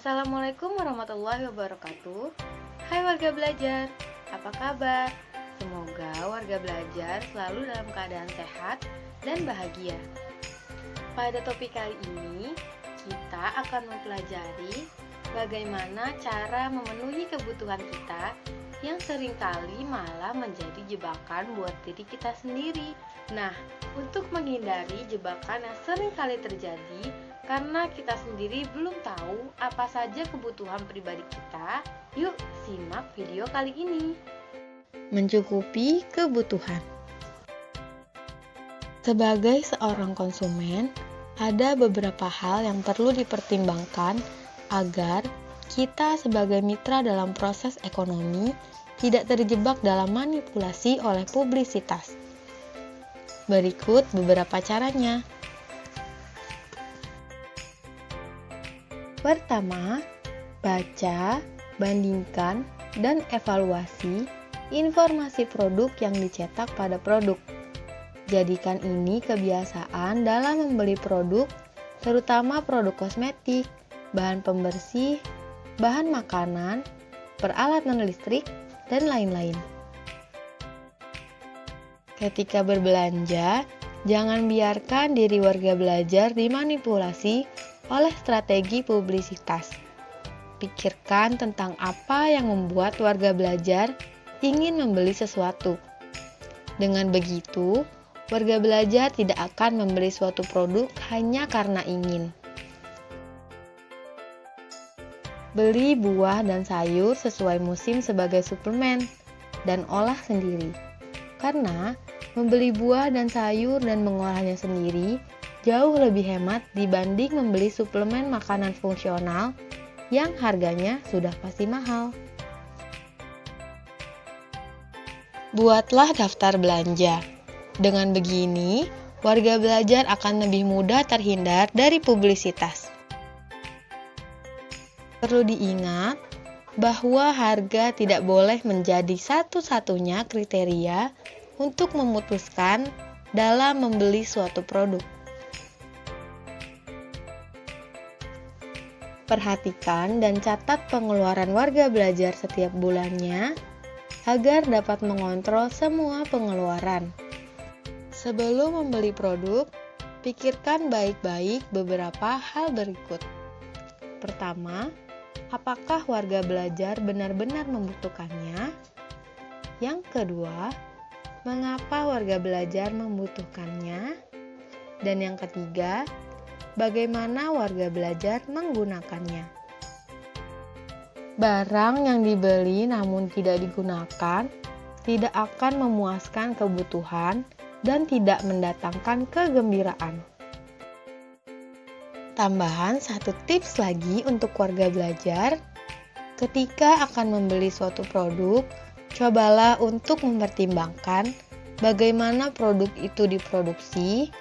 Assalamualaikum warahmatullahi wabarakatuh. Hai warga belajar, apa kabar? Semoga warga belajar selalu dalam keadaan sehat dan bahagia. Pada topik kali ini, kita akan mempelajari bagaimana cara memenuhi kebutuhan kita yang seringkali malah menjadi jebakan buat diri kita sendiri. Nah, untuk menghindari jebakan yang seringkali terjadi karena kita sendiri belum tahu apa saja kebutuhan pribadi kita, yuk simak video kali ini. Mencukupi kebutuhan. Sebagai seorang konsumen, ada beberapa hal yang perlu dipertimbangkan agar kita sebagai mitra dalam proses ekonomi tidak terjebak dalam manipulasi oleh publisitas. Berikut beberapa caranya. Pertama, baca, bandingkan, dan evaluasi informasi produk yang dicetak pada produk. Jadikan ini kebiasaan dalam membeli produk, terutama produk kosmetik, bahan pembersih, bahan makanan, peralatan listrik, dan lain-lain. Ketika berbelanja, jangan biarkan diri warga belajar dimanipulasi oleh strategi publisitas. Pikirkan tentang apa yang membuat warga belajar ingin membeli sesuatu. Dengan begitu, warga belajar tidak akan membeli suatu produk hanya karena ingin. Beli buah dan sayur sesuai musim sebagai suplemen dan olah sendiri. Karena membeli buah dan sayur dan mengolahnya sendiri jauh lebih hemat dibanding membeli suplemen makanan fungsional yang harganya sudah pasti mahal. Buatlah daftar belanja. Dengan begini, warga belajar akan lebih mudah terhindar dari publisitas. Perlu diingat bahwa harga tidak boleh menjadi satu-satunya kriteria untuk memutuskan dalam membeli suatu produk. Perhatikan dan catat pengeluaran warga belajar setiap bulannya agar dapat mengontrol semua pengeluaran. Sebelum membeli produk, pikirkan baik-baik beberapa hal berikut. Pertama, apakah warga belajar benar-benar membutuhkannya? Yang kedua, mengapa warga belajar membutuhkannya? Dan yang ketiga, bagaimana warga belajar menggunakannya? Barang yang dibeli namun tidak digunakan tidak akan memuaskan kebutuhan dan tidak mendatangkan kegembiraan. Tambahan satu tips lagi untuk warga belajar, ketika akan membeli suatu produk, cobalah untuk mempertimbangkan bagaimana produk itu diproduksi,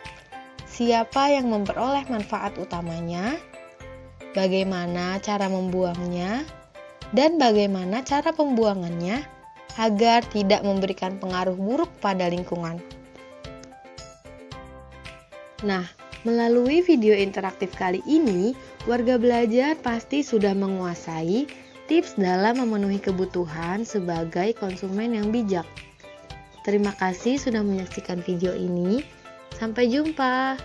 siapa yang memperoleh manfaat utamanya, bagaimana cara membuangnya, dan bagaimana cara pembuangannya agar tidak memberikan pengaruh buruk pada lingkungan. Nah, melalui video interaktif kali ini, warga belajar pasti sudah menguasai tips dalam memenuhi kebutuhan sebagai konsumen yang bijak. Terima kasih sudah menyaksikan video ini. Sampai jumpa.